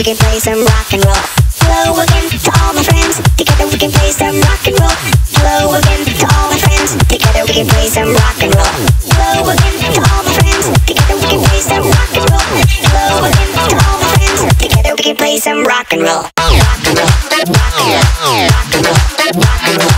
we can play some rock and roll. Hello again to all my friends. Together we can play some rock and roll. Hello again to all my friends. Together we can play some rock and roll. Hello again to all my friends. Together we can play some rock and roll. Hello again to all my friends. Together we can play some rock and roll. Rock and roll. Rock and roll. Rock and roll. Rock and roll. Rock and roll.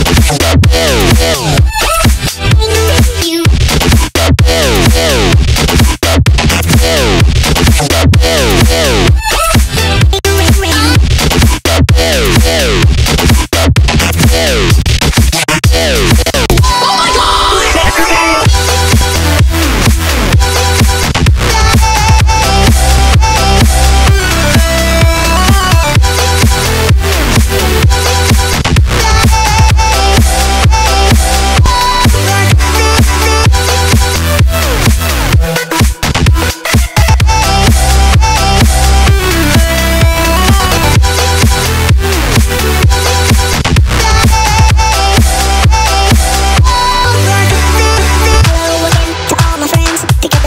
Rock and roll. Rock and roll.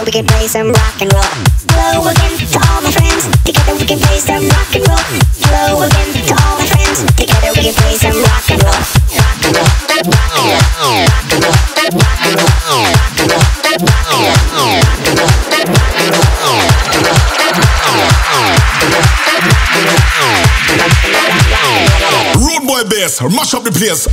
We can play some rock and roll. Hello again to all my friends. Together we can play some rock and roll. Hello again to all my friends. Together we can play some rock and roll. Rock and roll. Rock and roll. Rock and roll. Rock and roll. Rock and roll. Rock and roll. Road boy bass, mash up the place.